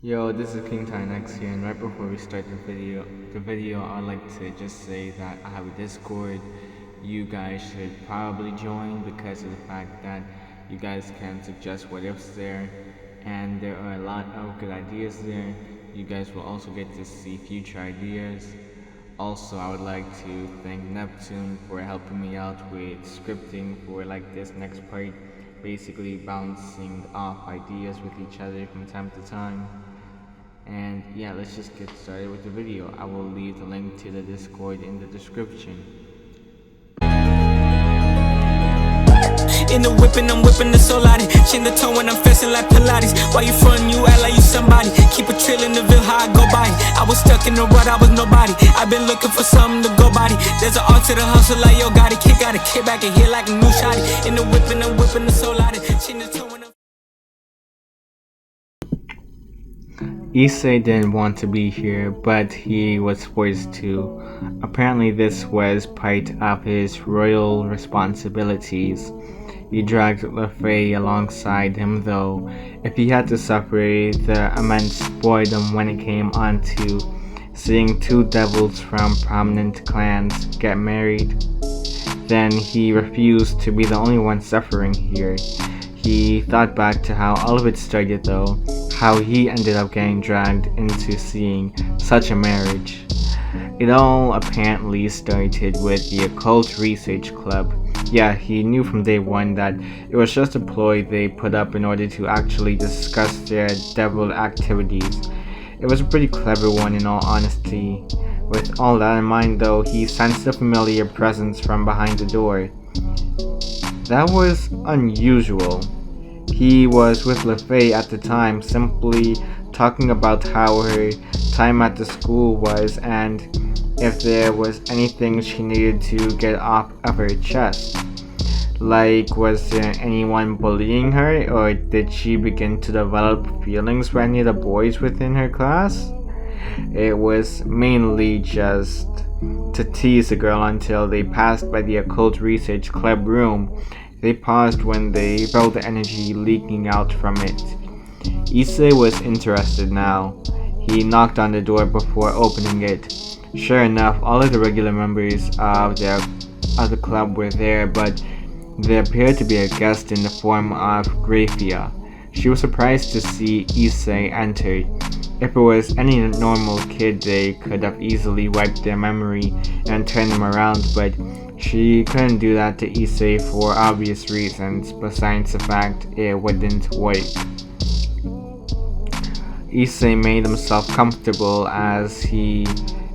Yo, this is King Ty Next here, and right before we start the video, I'd like to just say that I have a Discord. You guys should probably join because of the fact that you guys can suggest what ifs there, and there are a lot of good ideas there. You guys will also get to see future ideas. Also, I would like to thank Neptune for helping me out with scripting for this next part, basically bouncing off ideas with each other from time to time. And yeah, let's just get started with the video. I will leave the link to the Discord in the description. In the whipping, I'm whipping the soul out it. Chin the tone when I'm facing like Pilates. Why you frontin', you act like you somebody. Keep a trail in the ville, how I go by it. I was stuck in the rut, I was nobody. I've been looking for something to go by it. There's an art to the hustle like yo got it. Kick out a kick back and hit like a new shotty. In the whipping, I'm whipping the soul out it. Chin the tone when I'm Issei didn't want to be here, but he was forced to. Apparently this was part of his royal responsibilities. He dragged Lefay alongside him though. If he had to suffer the immense boredom when it came on to seeing two devils from prominent clans get married, then he refused to be the only one suffering here. He thought back to how all of it started though, how he ended up getting dragged into seeing such a marriage. It all apparently started with the Occult Research Club. Yeah, he knew from day one that it was just a ploy they put up in order to actually discuss their devil activities. It was a pretty clever one in all honesty. With all that in mind though, he sensed a familiar presence from behind the door. That was unusual. He was with Lefay at the time, simply talking about how her time at the school was and if there was anything she needed to get off of her chest. Like, was there anyone bullying her, or did she begin to develop feelings for any of the boys within her class? It was mainly just to tease the girl until they passed by the Occult Research Club room. They paused when they felt the energy leaking out from it. Issei was interested now. He knocked on the door before opening it. Sure enough, all of the regular members of the club were there, but there appeared to be a guest in the form of Graphia. She was surprised to see Issei enter. If it was any normal kid, they could have easily wiped their memory and turned them around, but she couldn't do that to Issei for obvious reasons, besides the fact it wouldn't work. Issei made himself comfortable as he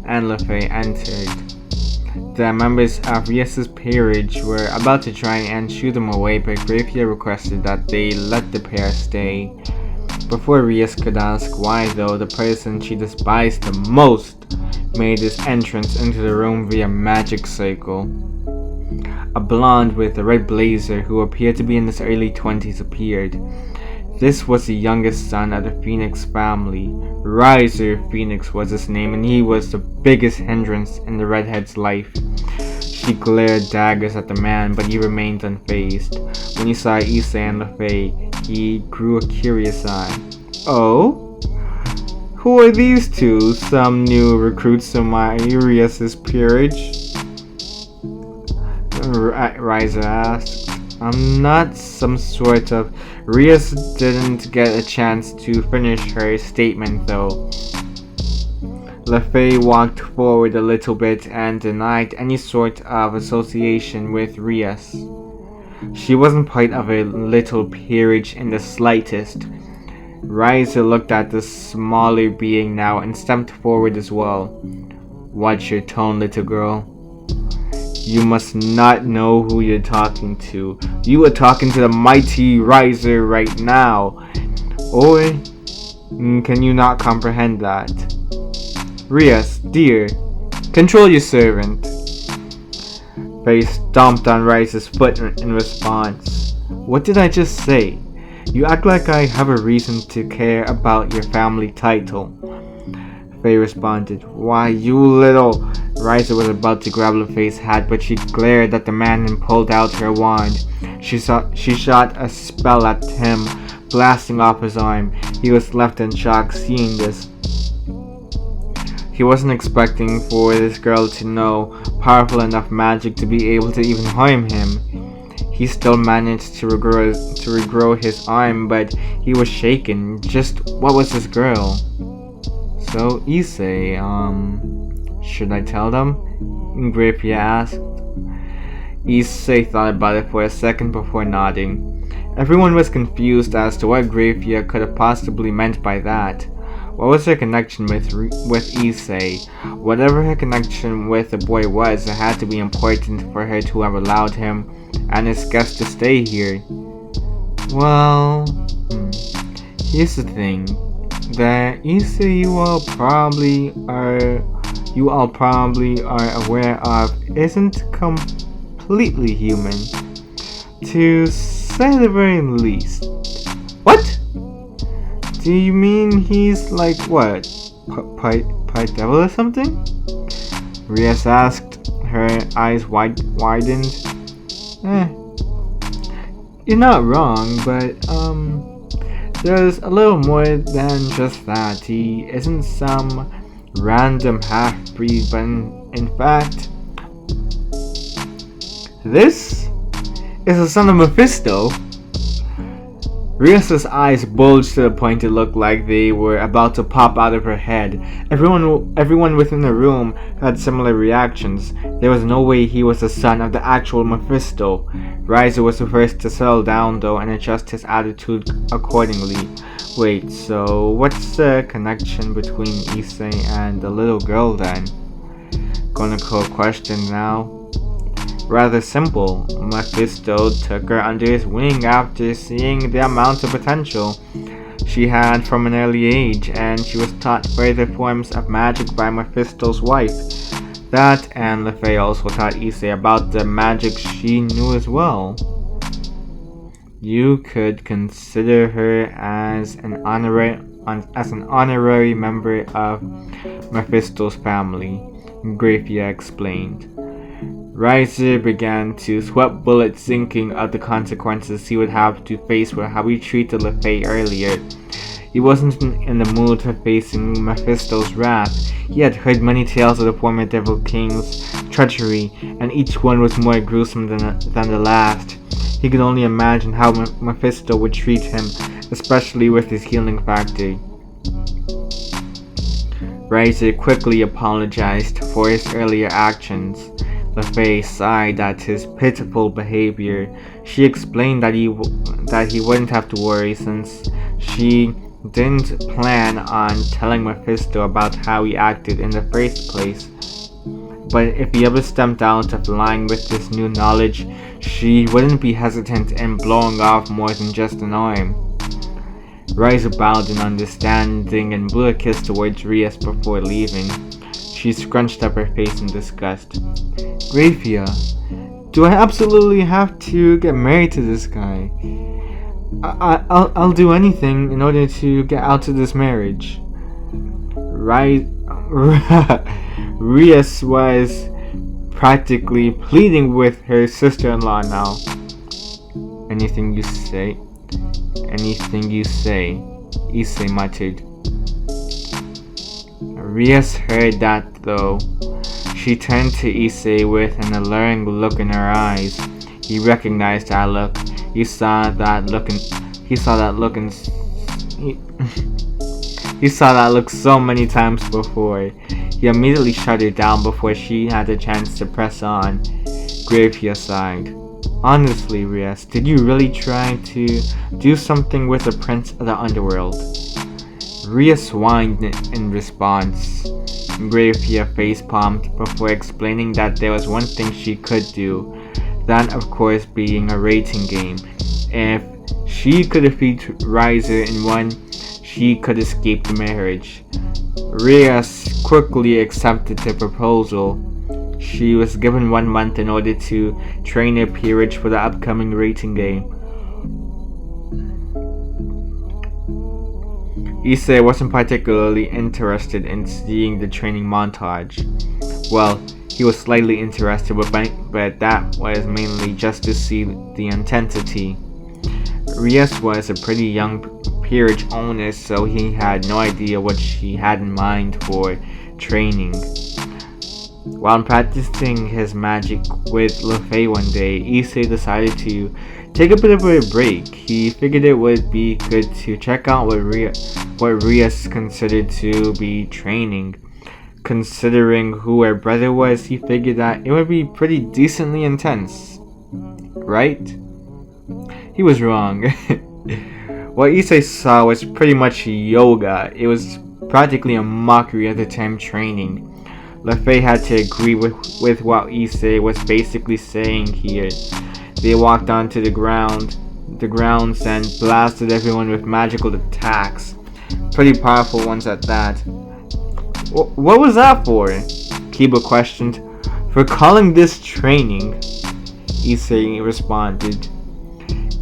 and Lefay entered. The members of Rias's peerage were about to try and shoo them away, but Graphia requested that they let the pair stay. Before Rias could ask why though, the person she despised the most made his entrance into the room via magic circle. A blonde with a red blazer who appeared to be in his early 20s appeared. This was the youngest son of the Phoenix family. Riser Phoenix was his name, and he was the biggest hindrance in the redhead's life. She glared daggers at the man, but he remained unfazed. When he saw Issei and Lefay, he grew a curious eye. Oh? Who are these two? Some new recruits of my Rias's peerage? Riser asked. I'm not some sort of... Rias didn't get a chance to finish her statement though. Lefay walked forward a little bit and denied any sort of association with Rias. She wasn't part of a little peerage in the slightest. Riser looked at the smaller being now and stepped forward as well. Watch your tone, little girl. You must not know who you're talking to. You are talking to the mighty Riser right now. Or can you not comprehend that? Rias, dear, control your servant. Faye stomped on Riser's foot in response. What did I just say? You act like I have a reason to care about your family title. Faye responded. Why, you little... Riser was about to grab Lefay's hat, but she glared at the man and pulled out her wand. She shot a spell at him, blasting off his arm. He was left in shock seeing this. He wasn't expecting for this girl to know powerful enough magic to be able to even harm him. He still managed to regrow his arm, but he was shaken. Just what was this girl? So, Issei, should I tell them? Grapia asked. Issei thought about it for a second before nodding. Everyone was confused as to what Grapia could have possibly meant by that. What was her connection with Issei? Whatever her connection with the boy was, it had to be important for her to have allowed him and his guests to stay here. Well, here's the thing. The Issei you all probably are aware of isn't completely human, to say the very least. What? Do you mean he's like what? Part devil or something? Rias asked, her eyes widened. You're not wrong, but there's a little more than just that. He isn't some random half-breed, but in fact, this is the son of Mephisto. Rias's eyes bulged to the point it looked like they were about to pop out of her head. Everyone within the room had similar reactions. There was no way he was the son of the actual Mephisto. Riser was the first to settle down though and adjust his attitude accordingly. Wait, so what's the connection between Issei and the little girl then? Konako questioned now. Rather simple. Mephisto took her under his wing after seeing the amount of potential she had from an early age, and she was taught further forms of magic by Mephisto's wife. That, and Lefay also taught Issei about the magic she knew as well. You could consider her as an honorary member of Mephisto's family, Grapia explained. Riser began to sweat bullets, thinking of the consequences he would have to face for how he treated Lefay earlier. He wasn't in the mood for facing Mephisto's wrath. He had heard many tales of the former Devil King's treachery, and each one was more gruesome than the last. He could only imagine how Mephisto would treat him, especially with his healing factor. Riser quickly apologized for his earlier actions. Lefay sighed at his pitiful behavior. She explained that he wouldn't have to worry since she didn't plan on telling Mephisto about how he acted in the first place. But if he ever stepped out of line with this new knowledge, she wouldn't be hesitant in blowing off more than just an arm. Riser bowed in understanding and blew a kiss towards Rias before leaving. She scrunched up her face in disgust. Grapia, do I absolutely have to get married to this guy? I'll do anything in order to get out of this marriage. Rias was practically pleading with her sister-in-law now. Anything you say, Issei muttered. Rias heard that though. She turned to Issei with an alluring look in her eyes. He recognized that look. He saw that look so many times before. He immediately shut her down before she had a chance to press on. Grapia sighed. Honestly, Rias, did you really try to do something with the Prince of the Underworld? Rias whined in response. Grapia facepalmed before explaining that there was one thing she could do, that of course being a rating game. If she could defeat Riser in one, she could escape the marriage. Rias quickly accepted the proposal. She was given 1 month in order to train her peerage for the upcoming rating game. Issei wasn't particularly interested in seeing the training montage. Well, he was slightly interested, but that was mainly just to see the intensity. Rias was a pretty young peerage owner, so he had no idea what she had in mind for training. While practicing his magic with LeFay one day, Issei decided to take a bit of a break. He figured it would be good to check out what Rias considered to be training. Considering who her brother was, he figured that it would be pretty decently intense. Right? He was wrong. What Issei saw was pretty much yoga. It was practically a mockery of the term training. LeFay had to agree with what Issei was basically saying here. They walked onto the grounds and blasted everyone with magical attacks. Pretty powerful ones at that. What was that for? Kiba questioned. For calling this training, Issei responded.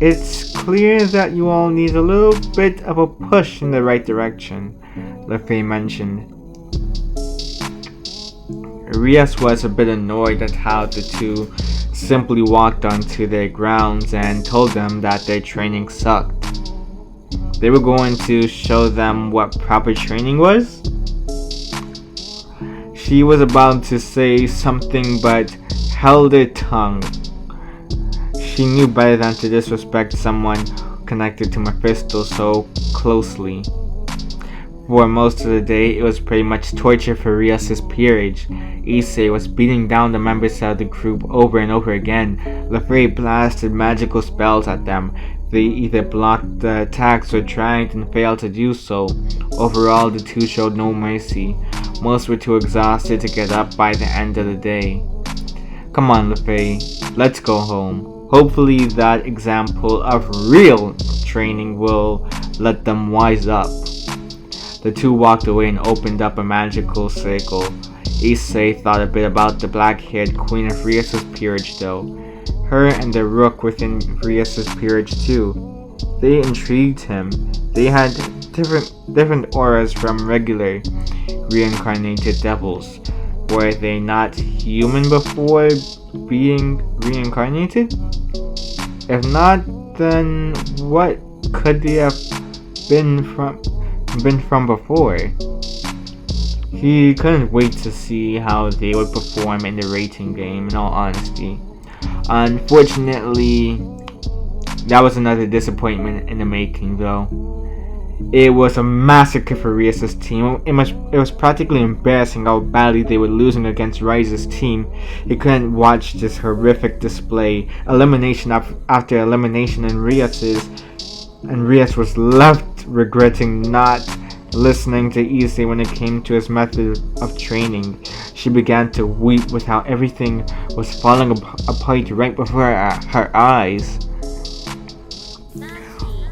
It's clear that you all need a little bit of a push in the right direction, LeFay mentioned. Rias was a bit annoyed at how the two simply walked onto their grounds and told them that their training sucked. They were going to show them what proper training was? She was about to say something but held her tongue. She knew better than to disrespect someone connected to Mephisto so closely. For most of the day, it was pretty much torture for Rias' peerage. Issei was beating down the members of the group over and over again. LeFay blasted magical spells at them. They either blocked the attacks or tried and failed to do so. Overall, the two showed no mercy. Most were too exhausted to get up by the end of the day. Come on, LeFay, let's go home. Hopefully that example of real training will let them wise up. The two walked away and opened up a magical circle. Issei thought a bit about the black-haired queen of Rias' peerage though. Her and the rook within Rias' peerage too. They intrigued him. They had different auras from regular reincarnated devils. Were they not human before being reincarnated? If not, then what could they have been from before? He couldn't wait to see how they would perform in the rating game, in all honesty. Unfortunately, that was another disappointment in the making though. It was a massacre for Rias' team. It was practically embarrassing how badly they were losing against Rise's team. He couldn't watch this horrific display, elimination after elimination, and Rias was left regretting not listening to Issei when it came to his method of training. She began to weep with how everything was falling apart right before her eyes.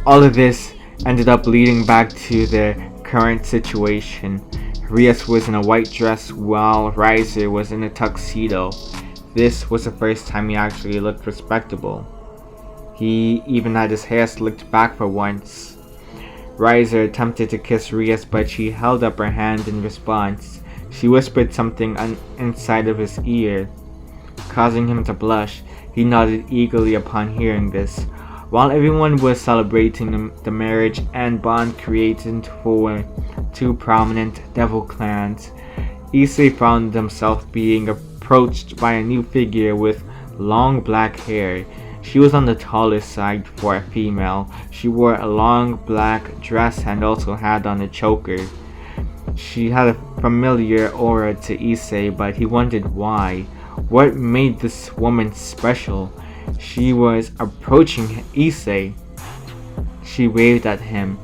All of this ended up leading back to their current situation. Rias was in a white dress while Riser was in a tuxedo. This was the first time he actually looked respectable. He even had his hair slicked back for once. Riser attempted to kiss Rias, but she held up her hand in response. She whispered something inside of his ear, causing him to blush. He nodded eagerly upon hearing this. While everyone was celebrating the marriage and bond created for two prominent devil clans, Issei found himself being approached by a new figure with long black hair. She was on the taller side for a female. She wore a long black dress and also had on a choker. She had a familiar aura to Issei, but he wondered why. What made this woman special? She was approaching Issei. She waved at him.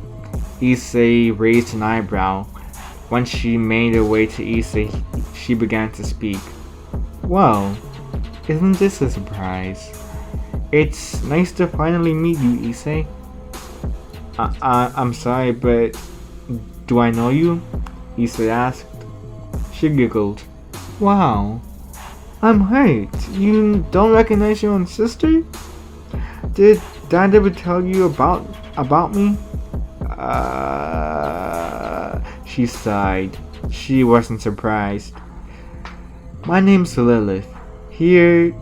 Issei raised an eyebrow. Once she made her way to Issei, she began to speak. Well, isn't this a surprise? It's nice to finally meet you, Issei. I'm sorry, but do I know you? Issei asked. She giggled. Wow, I'm hurt. You don't recognize your own sister? Did Dad ever tell you about me? She sighed. She wasn't surprised. My name's Lilith. Here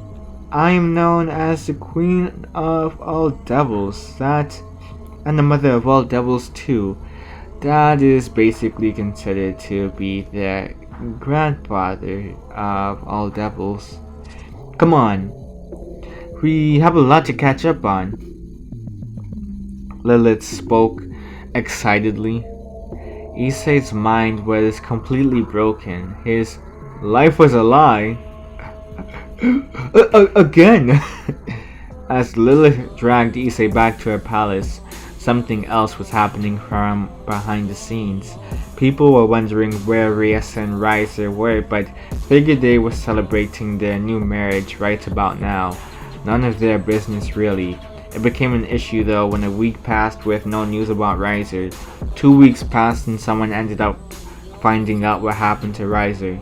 I am known as the Queen of all devils, and the Mother of all devils too. That is basically considered to be the grandfather of all devils. Come on, we have a lot to catch up on. Lilith spoke excitedly. Issei's mind was completely broken. His life was a lie. Again! As Lilith dragged Issei back to her palace, something else was happening from behind the scenes. People were wondering where Rias and Riser were, but figured they were celebrating their new marriage right about now. None of their business really. It became an issue though when a week passed with no news about Riser. 2 weeks passed and someone ended up finding out what happened to Riser.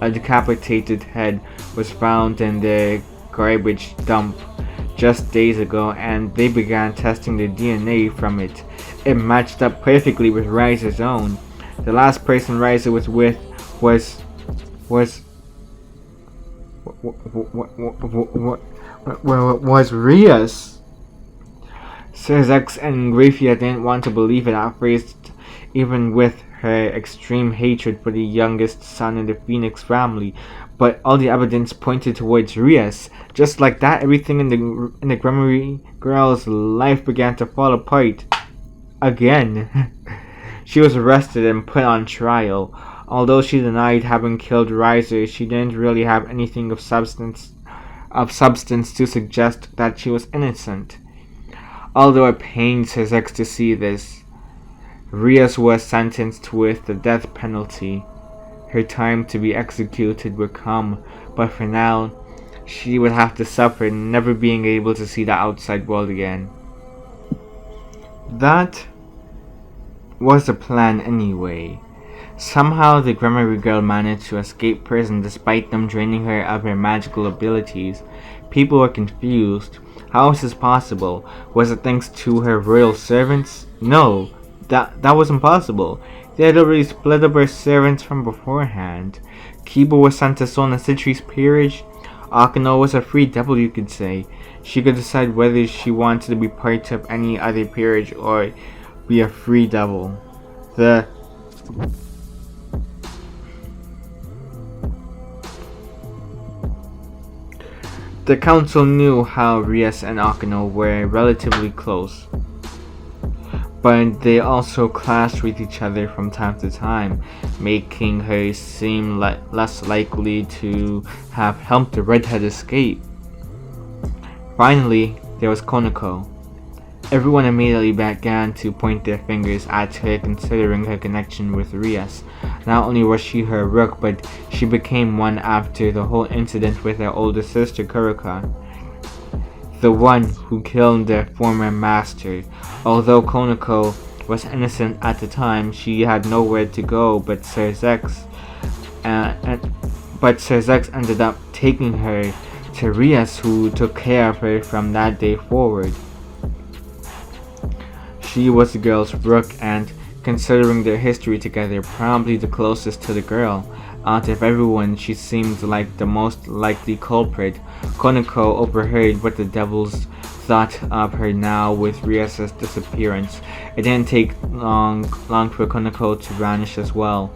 A decapitated head was found in the garbage dump just days ago, and they began testing the DNA from it. It matched up perfectly with Riser's own. The last person Riser was with was Rias. Serzex and Grafia didn't want to believe it at first, even with her extreme hatred for the youngest son in the Phoenix family, but all the evidence pointed towards Rias. Just like that, everything in the Grammary girl's life began to fall apart. Again. She was arrested and put on trial. Although she denied having killed Riser, she didn't really have anything of substance to suggest that she was innocent. Although it pains Serzex to see this, Rias was sentenced with the death penalty. Her time to be executed would come, but for now, she would have to suffer, never being able to see the outside world again. That was the plan anyway. Somehow the Grammary girl managed to escape prison despite them draining her of her magical abilities. People were confused. How was this possible? Was it thanks to her royal servants? No, that was impossible. They had already split up her servants from beforehand. Kiba was sent to Sona Citri's peerage. Akano was a free devil, you could say. She could decide whether she wanted to be part of any other peerage or be a free devil. The council knew how Rias and Akano were relatively close, but they also clashed with each other from time to time, making her seem less likely to have helped the redhead escape. Finally, there was Konako. Everyone immediately began to point their fingers at her, considering her connection with Rias. Not only was she her rook, but she became one after the whole incident with her older sister Kuruka, the one who killed their former master. Although Konako was innocent at the time, she had nowhere to go but Serzex, but Serzex ended up taking her to Rias, who took care of her from that day forward. She was the girl's rook, and considering their history together, probably the closest to the girl. Out of everyone, she seemed like the most likely culprit. Konako overheard what the devils thought of her now with Rias' disappearance. It didn't take long for Konako to vanish as well.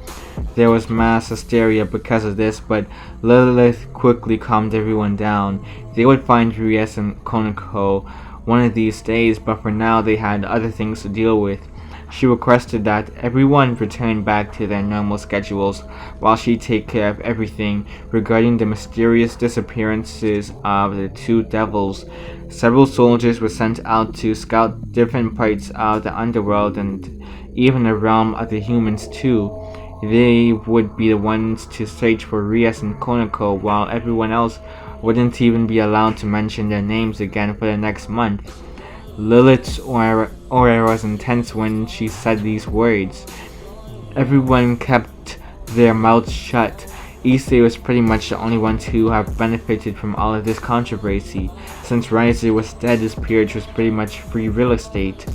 There was mass hysteria because of this, but Lilith quickly calmed everyone down. They would find Rias and Konako one of these days, but for now they had other things to deal with. She requested that everyone return back to their normal schedules while she take care of everything regarding the mysterious disappearances of the two devils. Several soldiers were sent out to scout different parts of the underworld and even the realm of the humans too. They would be the ones to search for Rias and Konako, while everyone else wouldn't even be allowed to mention their names again for the next month. Lilith's aura was intense when she said these words. Everyone kept their mouths shut. Issei was pretty much the only one to have benefited from all of this controversy. Since Riser was dead, his peerage was pretty much free real estate.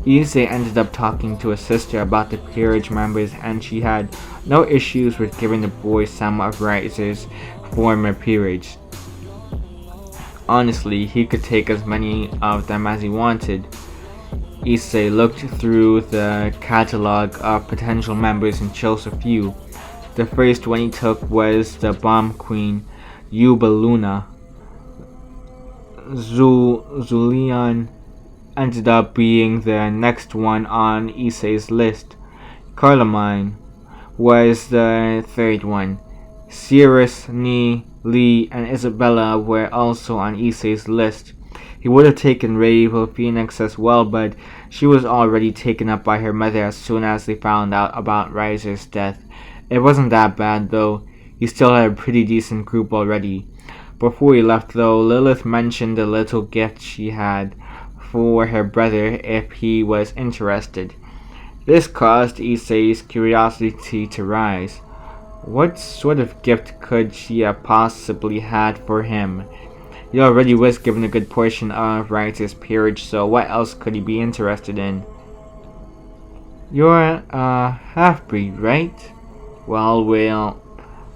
Issei ended up talking to his sister about the peerage members, and she had no issues with giving the boy some of Riser's former peerage. Honestly, he could take as many of them as he wanted. Issei looked through the catalog of potential members and chose a few. The first one he took was the bomb queen, Yuba Luna. Zulian ended up being the next one on Issei's list. Carlamine was the third one. Cirrus, Ni, Lee, and Isabella were also on Issei's list. He would have taken Rainbow Phoenix as well, but she was already taken up by her mother as soon as they found out about Riser's death. It wasn't that bad though. He still had a pretty decent group already. Before he left though, Lilith mentioned a little gift she had for her brother if he was interested. This caused Issei's curiosity to rise. What sort of gift could she have possibly had for him? He already was given a good portion of Riser's peerage, so what else could he be interested in? You're a half-breed, right? Well,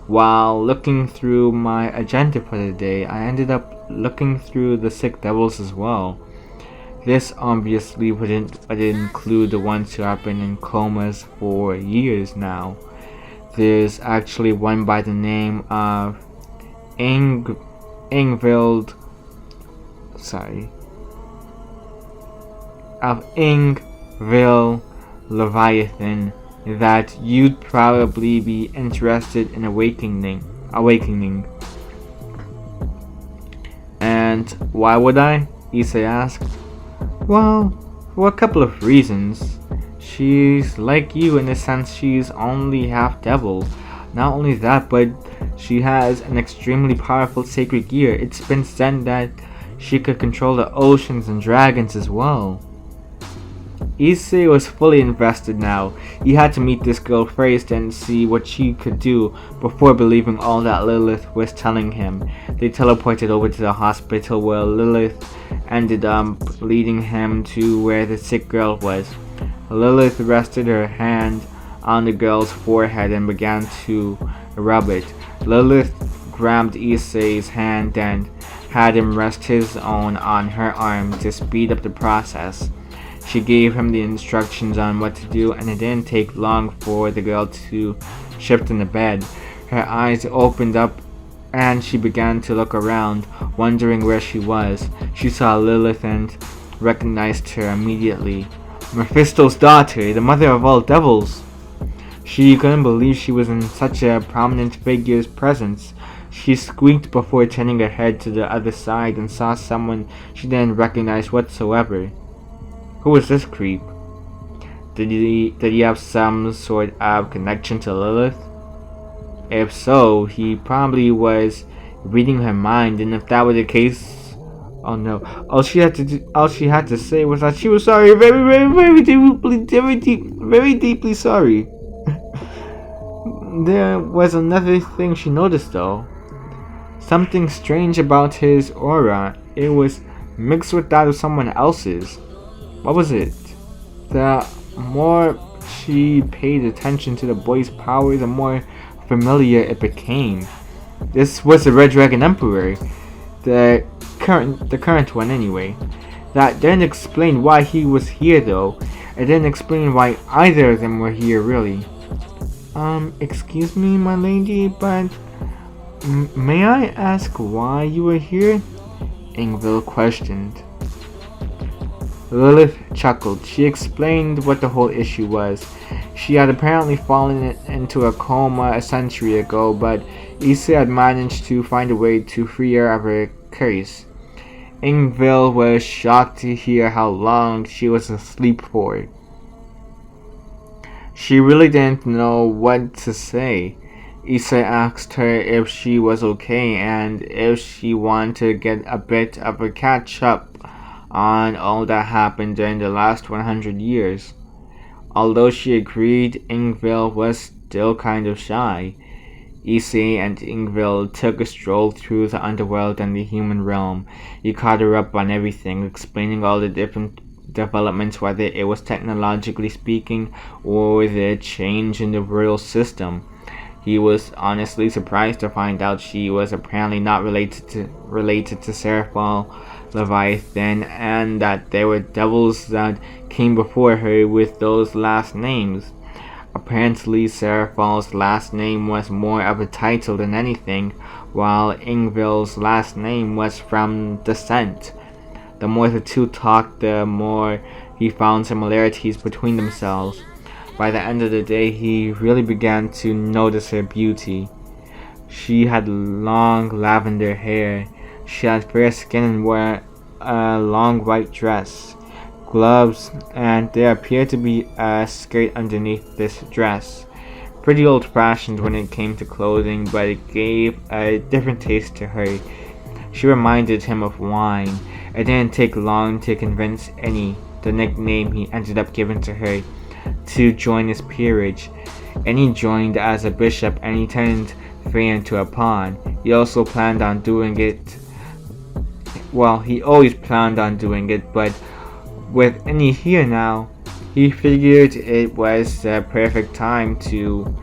while looking through my agenda for the day, I ended up looking through the sick devils as well. This obviously wouldn't include the ones who have been in comas for years now. There's actually one by the name of Ingvild Leviathan that you'd probably be interested in awakening. And why would I? Issei asked. Well, for a couple of reasons. She's like you in the sense she's only half devil. Not only that, but she has an extremely powerful sacred gear. It's been said that she could control the oceans and dragons as well. Issei was fully invested now. He had to meet this girl first and see what she could do before believing all that Lilith was telling him. They teleported over to the hospital where Lilith ended up leading him to where the sick girl was. Lilith rested her hand on the girl's forehead and began to rub it. Lilith grabbed Issei's hand and had him rest his own on her arm to speed up the process. She gave him the instructions on what to do, and it didn't take long for the girl to shift in the bed. Her eyes opened up and she began to look around, wondering where she was. She saw Lilith and recognized her immediately. Mephisto's daughter, the mother of all devils. She couldn't believe she was in such a prominent figure's presence. She squeaked before turning her head to the other side and saw someone she didn't recognize whatsoever. Who was this creep? Did he have some sort of connection to Lilith? If so, he probably was reading her mind, and if that were the case, oh no! All she had to say was that she was sorry, very deeply sorry. There was another thing she noticed though. Something strange about his aura. It was mixed with that of someone else's. What was it? The more she paid attention to the boy's power, the more familiar it became. This was the Red Dragon Emperor, the current one anyway. That didn't explain why he was here though. It didn't explain why either of them were here really. Excuse me, my lady, but may I ask why you were here? Ingvild questioned. Lilith chuckled. She explained what the whole issue was. She had apparently fallen into a coma a century ago, but Issei had managed to find a way to free her of her curse. Ingvild was shocked to hear how long she was asleep for. She really didn't know what to say. Issei asked her if she was okay and if she wanted to get a bit of a catch up on all that happened during the last 100 years. Although she agreed, Ingvild was still kind of shy. Issei and Ingvild took a stroll through the underworld and the human realm. He caught her up on everything, explaining all the different developments, whether it was technologically speaking or the change in the royal system. He was honestly surprised to find out she was apparently not related to Seraphal, Leviathan, and that there were devils that came before her with those last names. Apparently, Seraphal's last name was more of a title than anything, while Ingvill's last name was from descent. The more the two talked, the more he found similarities between themselves. By the end of the day, he really began to notice her beauty. She had long lavender hair. She had fair skin and wore a long white dress, gloves, and there appeared to be a skirt underneath this dress. Pretty old-fashioned when it came to clothing, but it gave a different taste to her. She reminded him of wine. It didn't take long to convince Annie, the nickname he ended up giving to her, to join his peerage. Annie joined as a bishop and he turned Faye into a pawn. He also planned on doing it. Well, he always planned on doing it, but with Annie here now, he figured it was the perfect time to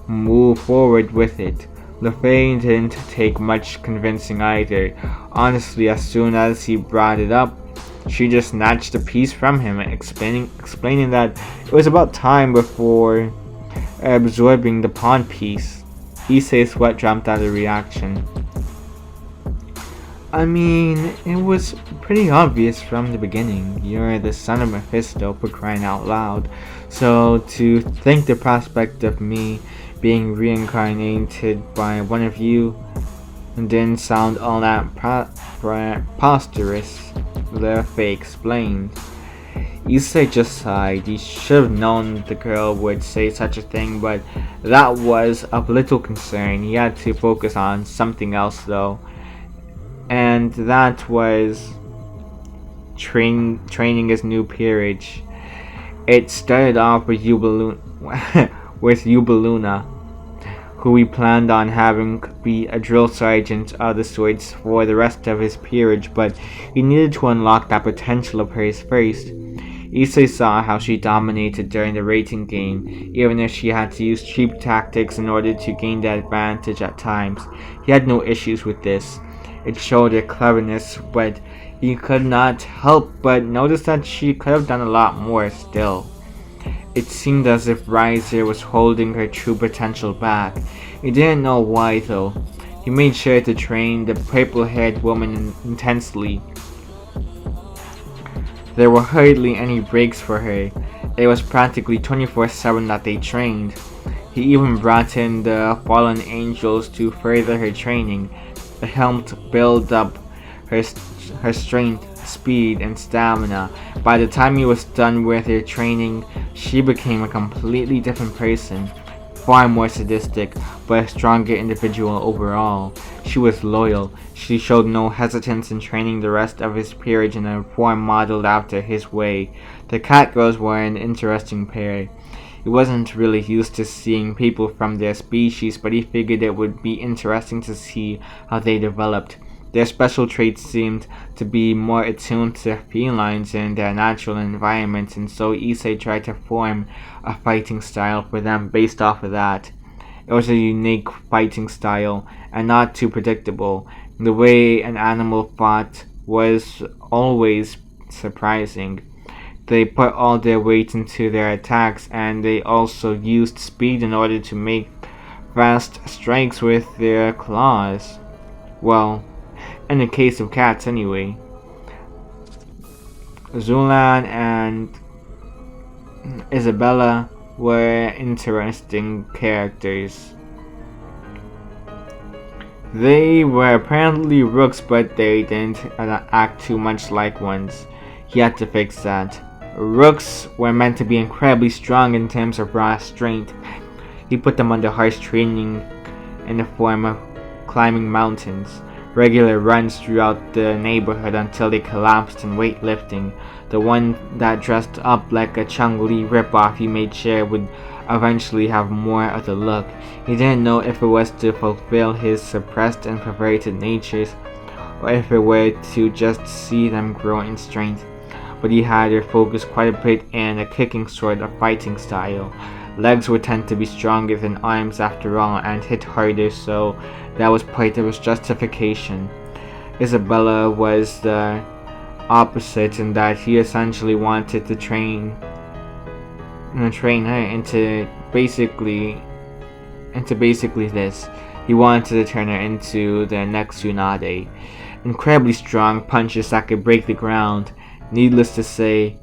move forward with it. LaFay didn't take much convincing either. Honestly, as soon as he brought it up, she just snatched the piece from him, explaining that it was about time before absorbing the pawn piece. Issei's sweat jumped at the reaction. I mean, it was pretty obvious from the beginning. You're the son of Mephisto, for crying out loud. So to think the prospect of me being reincarnated by one of you didn't sound all that preposterous, Faye explained. Issei just sighed. He should have known the girl would say such a thing, but that was of little concern. He had to focus on something else though, and that was training his new peerage. It started off with Ubeluna, who we planned on having be a drill sergeant of the sorts for the rest of his peerage, but he needed to unlock that potential of hers first. Issei saw how she dominated during the rating game, even if she had to use cheap tactics in order to gain the advantage at times. He had no issues with this. It showed her cleverness, but he could not help but notice that she could have done a lot more still. It seemed as if Riser was holding her true potential back. He didn't know why though. He made sure to train the purple-haired woman intensely. There were hardly any breaks for her. It was practically 24/7 that they trained. He even brought in the fallen angels to further her training. It helped build up her strength, speed, and stamina. By the time he was done with her training, she became a completely different person. Far more sadistic, but a stronger individual overall. She was loyal. She showed no hesitance in training the rest of his peerage in a form modeled after his way. The Catgirls were an interesting pair. He wasn't really used to seeing people from their species, but he figured it would be interesting to see how they developed. Their special traits seemed to be more attuned to felines in their natural environments, and so Issei tried to form a fighting style for them based off of that. It was a unique fighting style, and not too predictable. The way an animal fought was always surprising. They put all their weight into their attacks, and they also used speed in order to make fast strikes with their claws. Well, in the case of cats anyway. Zulan and Isabella were interesting characters. They were apparently rooks, but they didn't act too much like ones. He had to fix that. Rooks were meant to be incredibly strong in terms of raw strength. He put them under harsh training in the form of climbing mountains, regular runs throughout the neighborhood until they collapsed in weightlifting. The one that dressed up like a Chung-Li ripoff he made sure would eventually have more of the look. He didn't know if it was to fulfill his suppressed and perverted natures, or if it were to just see them grow in strength. But he had her focus quite a bit in a kicking sort of fighting style. Legs would tend to be stronger than arms after all and hit harder, so that was part of his justification. Isabella was the opposite in that he essentially wanted to train her into basically this. He wanted to turn her into the next Tsunade. Incredibly strong punches that could break the ground. Needless to say,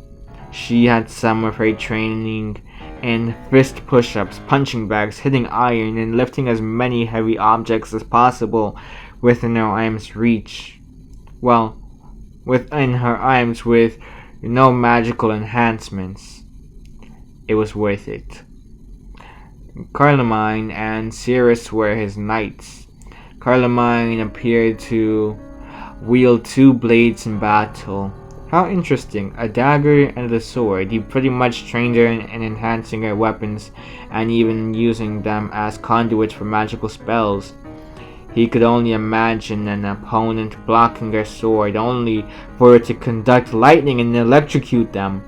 she had some of her training in fist push-ups, punching bags, hitting iron, and lifting as many heavy objects as possible within her arm's reach. Well, within her arms with no magical enhancements. It was worth it. Carloman and Cirrus were his knights. Carloman appeared to wield 2 blades in battle. How interesting, a dagger and a sword. He pretty much trained her in enhancing her weapons and even using them as conduits for magical spells. He could only imagine an opponent blocking her sword only for her to conduct lightning and electrocute them.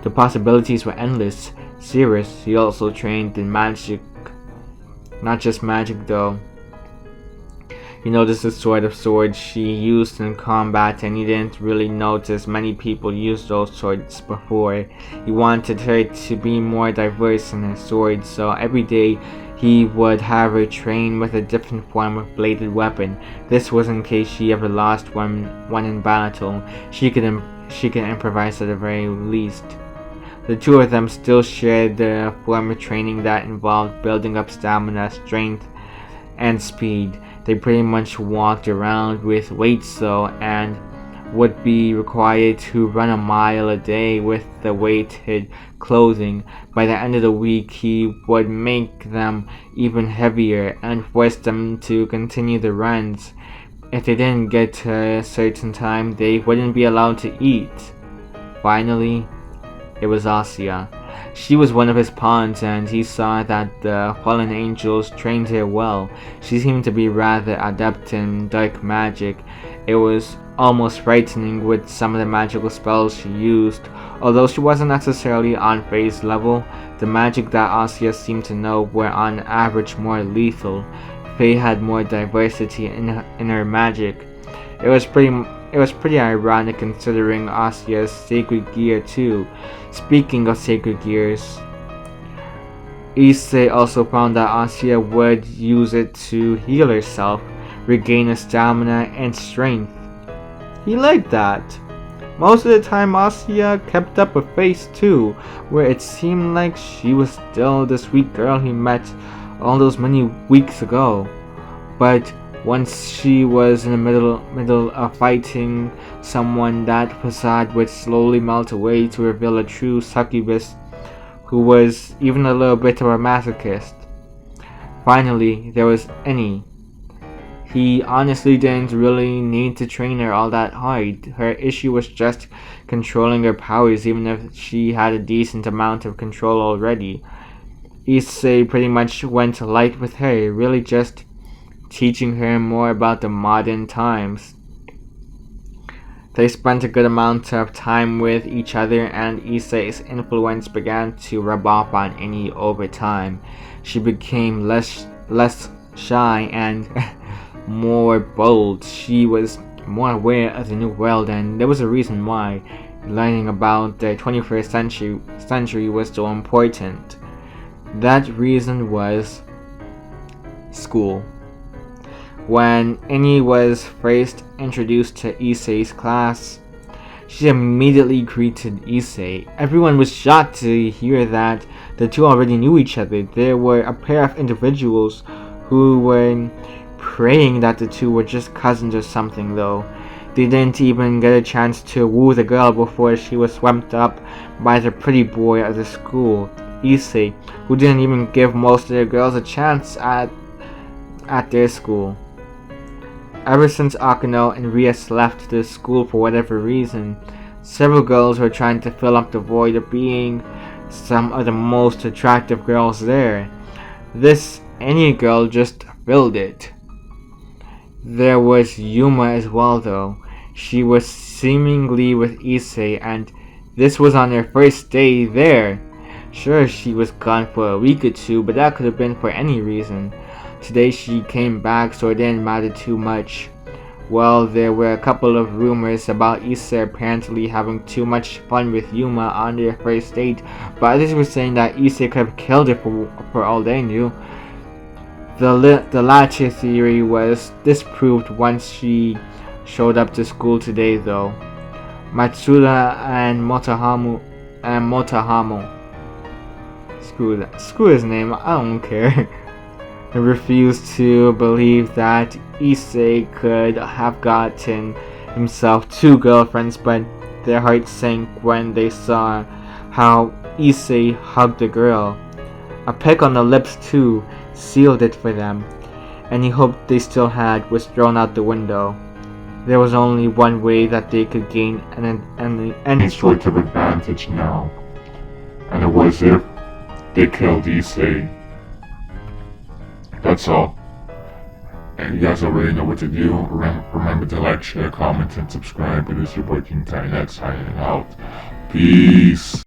The possibilities were endless. Cirrus, he also trained in magic. Not just magic though. He noticed the sort of swords she used in combat, and he didn't really notice many people used those swords before. He wanted her to be more diverse in her swords, so every day he would have her train with a different form of bladed weapon. This was in case she ever lost one in battle. She could improvise at the very least. The 2 of them still shared the form of training that involved building up stamina, strength, and speed. They pretty much walked around with weights though, and would be required to run a mile a day with the weighted clothing. By the end of the week, he would make them even heavier and force them to continue the runs. If they didn't get to a certain time, they wouldn't be allowed to eat. Finally, it was Asya. She was one of his pawns, and he saw that the fallen angels trained her well. She seemed to be rather adept in dark magic. It was almost frightening with some of the magical spells she used. Although she wasn't necessarily on phase level, the magic that Asya seemed to know were on average more lethal. Faye had more diversity in her magic. It was pretty ironic considering Asya's sacred gear too. Speaking of sacred gears, Issei also found that Asya would use it to heal herself, regain her stamina and strength. He liked that. Most of the time Asya kept up a face too, where it seemed like she was still the sweet girl he met all those many weeks ago. But once she was in the middle of fighting someone, that facade would slowly melt away to reveal a true succubus who was even a little bit of a masochist. Finally, there was Annie. He honestly didn't really need to train her all that hard. Her issue was just controlling her powers, even if she had a decent amount of control already. Issei pretty much went light with her, really just teaching her more about the modern times. They spent a good amount of time with each other, and Issei's influence began to rub off on Annie over time. She became less shy and more bold. She was more aware of the new world, and there was a reason why. Learning about the 21st century was so important. That reason was school. When Annie was first introduced to Issei's class, she immediately greeted Issei. Everyone was shocked to hear that the 2 already knew each other. There were a pair of individuals who were praying that the 2 were just cousins or something though. They didn't even get a chance to woo the girl before she was swept up by the pretty boy at the school, Issei, who didn't even give most of the girls a chance at their school. Ever since Akano and Rias left the school for whatever reason, several girls were trying to fill up the void of being some of the most attractive girls there. This Annie girl just filled it. There was Yuma as well though. She was seemingly with Issei, and this was on her first day there. Sure, she was gone for a week or two, but that could have been for any reason. Today she came back, so it didn't matter too much. Well, there were a couple of rumors about Issei apparently having too much fun with Yuma on their first date, but others were saying that Issei could have killed her for all they knew. The latter theory was disproved once she showed up to school today, though. Matsuda and Motahamo. Screw his name, I don't care. Refused to believe that Issei could have gotten himself 2 girlfriends, but their hearts sank when they saw how Issei hugged the girl. A peck on the lips too sealed it for them. Any hope they still had was thrown out the window. There was only one way that they could gain any sort of advantage now, and it was if they killed Issei. That's all. And you guys already know what to do. Remember to like, share, comment, and subscribe. It is your boy King Tinex signing out. Peace.